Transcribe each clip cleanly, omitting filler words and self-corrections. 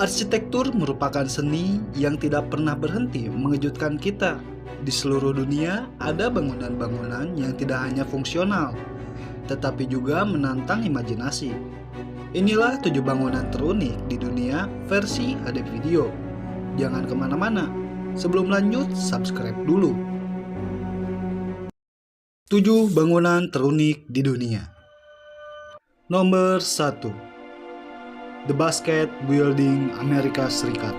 Arsitektur merupakan seni yang tidak pernah berhenti mengejutkan kita. Di seluruh dunia ada bangunan-bangunan yang tidak hanya fungsional, tetapi juga menantang imajinasi. Inilah 7 bangunan terunik di dunia versi HD video. Jangan kemana-mana, sebelum lanjut subscribe dulu. 7 bangunan terunik di dunia. Nomor 1, The Basket Building, Amerika Serikat.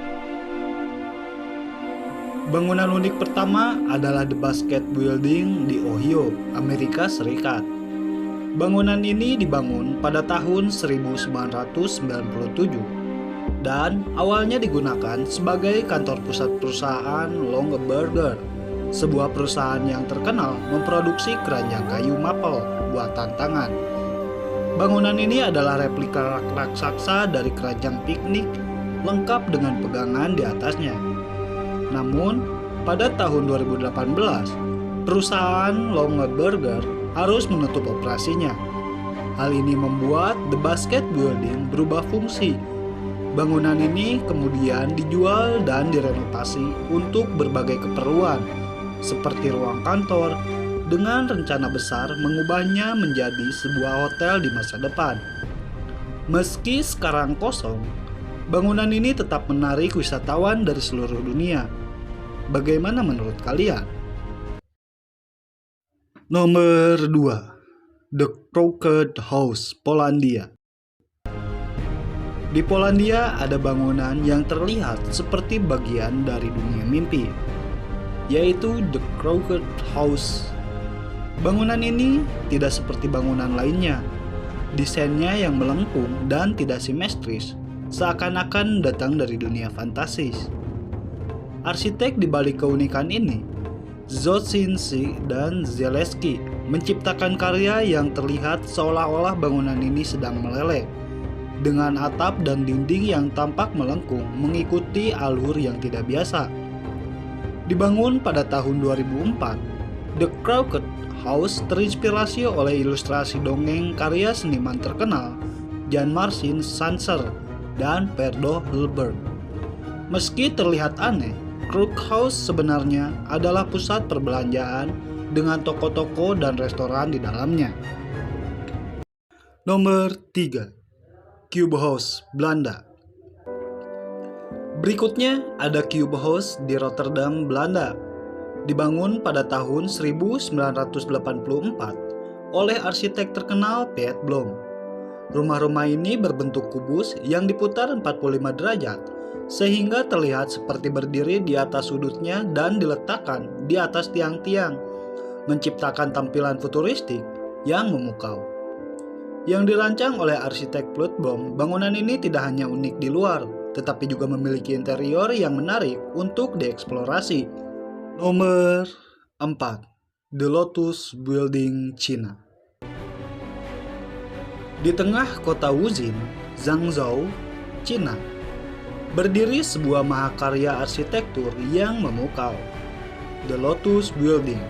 Bangunan unik pertama adalah The Basket Building di Ohio, Amerika Serikat. Bangunan ini dibangun pada tahun 1997 dan awalnya digunakan sebagai kantor pusat perusahaan Longaberger, sebuah perusahaan yang terkenal memproduksi keranjang kayu maple buatan tangan. Bangunan ini adalah replika raksasa dari keranjang piknik lengkap dengan pegangan di atasnya. Namun, pada tahun 2018, perusahaan Longaberger harus menutup operasinya. Hal ini membuat The Basket Building berubah fungsi. Bangunan ini kemudian dijual dan direnovasi untuk berbagai keperluan, seperti ruang kantor, dengan rencana besar mengubahnya menjadi sebuah hotel di masa depan. Meski sekarang kosong, bangunan ini tetap menarik wisatawan dari seluruh dunia. Bagaimana menurut kalian? Nomor 2, The Crooked House, Polandia. Di Polandia ada bangunan yang terlihat seperti bagian dari dunia mimpi, yaitu The Crooked House. Bangunan ini tidak seperti bangunan lainnya. Desainnya yang melengkung dan tidak simetris, seakan-akan datang dari dunia fantasis. Arsitek di balik keunikan ini, Zotsinski dan Zaleski, menciptakan karya yang terlihat seolah-olah bangunan ini sedang meleleh, dengan atap dan dinding yang tampak melengkung mengikuti alur yang tidak biasa. Dibangun pada tahun 2004, The Crooked House terinspirasi oleh ilustrasi dongeng karya seniman terkenal Jan-Marcin Sanser dan Perdo Hilbert. Meski terlihat aneh, Crooked House sebenarnya adalah pusat perbelanjaan dengan toko-toko dan restoran di dalamnya. Nomor 3, Cube House, Belanda. Berikutnya ada Cube House di Rotterdam, Belanda. Dibangun pada tahun 1984 oleh arsitek terkenal Piet Blom. Rumah-rumah ini berbentuk kubus yang diputar 45 derajat sehingga terlihat seperti berdiri di atas sudutnya dan diletakkan di atas tiang-tiang, menciptakan tampilan futuristik yang memukau. Yang dirancang oleh arsitek Piet Blom, bangunan ini tidak hanya unik di luar, tetapi juga memiliki interior yang menarik untuk dieksplorasi. Nomor 4, The Lotus Building, Cina. Di tengah kota Wuzhen, Zhangzhou, Cina, berdiri sebuah mahakarya arsitektur yang memukau, The Lotus Building,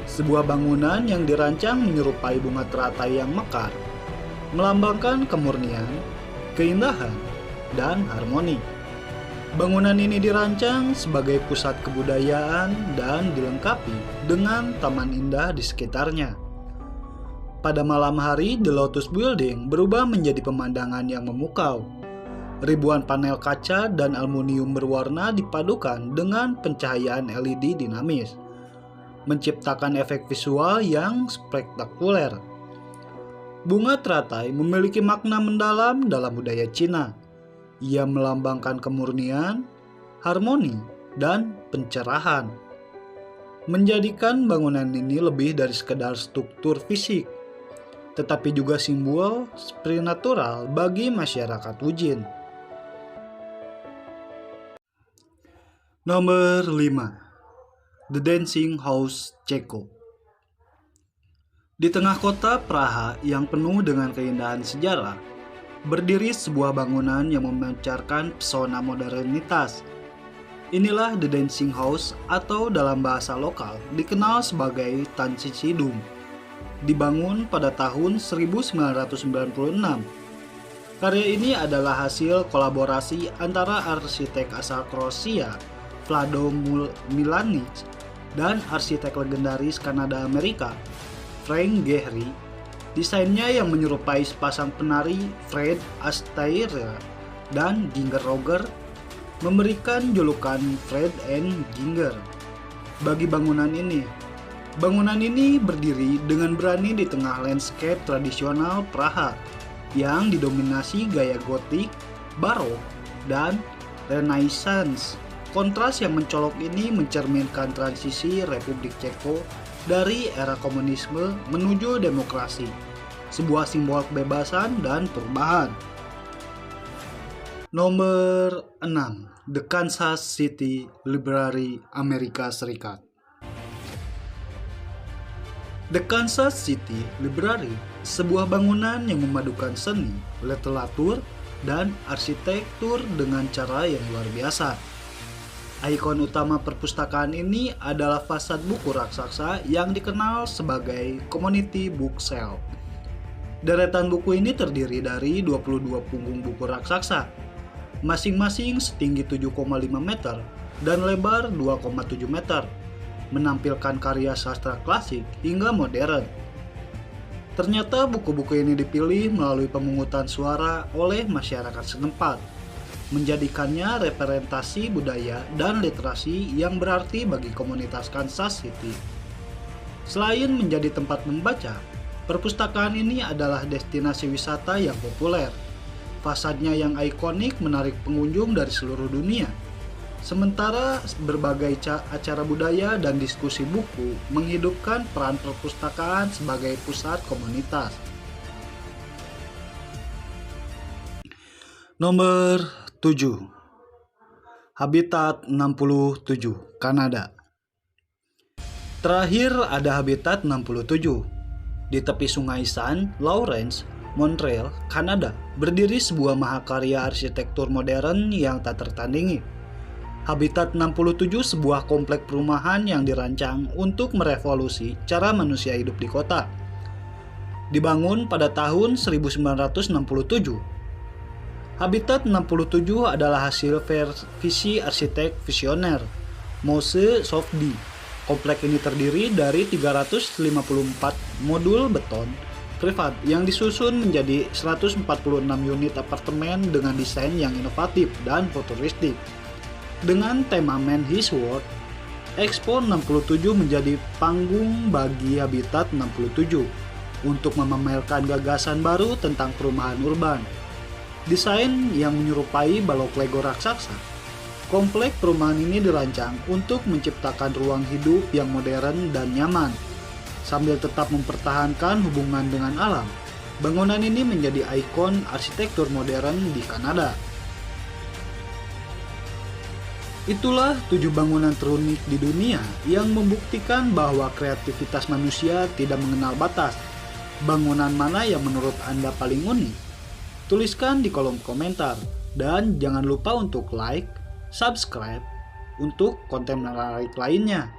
sebuah bangunan yang dirancang menyerupai bunga teratai yang mekar, melambangkan kemurnian, keindahan, dan harmoni. Bangunan ini dirancang sebagai pusat kebudayaan dan dilengkapi dengan taman indah di sekitarnya. Pada malam hari, The Lotus Building berubah menjadi pemandangan yang memukau. Ribuan panel kaca dan aluminium berwarna dipadukan dengan pencahayaan LED dinamis, menciptakan efek visual yang spektakuler. Bunga teratai memiliki makna mendalam dalam budaya Cina. Ia melambangkan kemurnian, harmoni, dan pencerahan, menjadikan bangunan ini lebih dari sekedar struktur fisik, tetapi juga simbol spiritual bagi masyarakat Wuzhen. Nomor 5, The Dancing House, Ceko. Di tengah kota Praha yang penuh dengan keindahan sejarah, berdiri sebuah bangunan yang memancarkan pesona modernitas. Inilah The Dancing House, atau dalam bahasa lokal dikenal sebagai Tansicidum. Dibangun pada tahun 1996. Karya ini adalah hasil kolaborasi antara arsitek asal Kroasia, Vlado Milanic, dan arsitek legendaris Kanada Amerika, Frank Gehry. Desainnya yang menyerupai sepasang penari, Fred Astaire dan Ginger Roger, memberikan julukan Fred and Ginger bagi bangunan ini. Bangunan ini berdiri dengan berani di tengah landscape tradisional Praha yang didominasi gaya gotik, barok, dan renaissance. Kontras yang mencolok ini mencerminkan transisi Republik Ceko dari era komunisme menuju demokrasi, sebuah simbol kebebasan dan perubahan. Nomor 6. The Kansas City Library, Amerika Serikat. The Kansas City Library, sebuah bangunan yang memadukan seni, literatur, dan arsitektur dengan cara yang luar biasa. Ikon utama perpustakaan ini adalah fasad buku raksasa yang dikenal sebagai Community Bookshelf. Deretan buku ini terdiri dari 22 punggung buku raksasa, masing-masing setinggi 7,5 meter dan lebar 2,7 meter, menampilkan karya sastra klasik hingga modern. Ternyata buku-buku ini dipilih melalui pemungutan suara oleh masyarakat setempat, menjadikannya representasi budaya dan literasi yang berarti bagi komunitas Kansas City. Selain menjadi tempat membaca, perpustakaan ini adalah destinasi wisata yang populer. Fasadnya yang ikonik menarik pengunjung dari seluruh dunia. Sementara berbagai acara budaya dan diskusi buku menghidupkan peran perpustakaan sebagai pusat komunitas. Nomor 7. Habitat 67, Kanada. Terakhir ada Habitat 67. Di tepi Sungai St. Lawrence, Montreal, Kanada, berdiri sebuah mahakarya arsitektur modern yang tak tertandingi. Habitat 67 sebuah komplek perumahan yang dirancang untuk merevolusi cara manusia hidup di kota. Dibangun pada tahun 1967. Habitat 67 adalah hasil visi arsitek visioner Moshe Sofdi. Komplek ini terdiri dari 354 modul beton privat yang disusun menjadi 146 unit apartemen dengan desain yang inovatif dan futuristik. Dengan tema Man His World, Expo 67 menjadi panggung bagi Habitat 67 untuk memamerkan gagasan baru tentang perumahan urban. Desain yang menyerupai balok Lego raksasa, komplek perumahan ini dirancang untuk menciptakan ruang hidup yang modern dan nyaman, sambil tetap mempertahankan hubungan dengan alam. Bangunan ini menjadi ikon arsitektur modern di Kanada. Itulah 7 bangunan terunik di dunia yang membuktikan bahwa kreativitas manusia tidak mengenal batas. Bangunan mana yang menurut Anda paling unik? Tuliskan di kolom komentar. Dan jangan lupa untuk like, subscribe untuk konten menarik lainnya.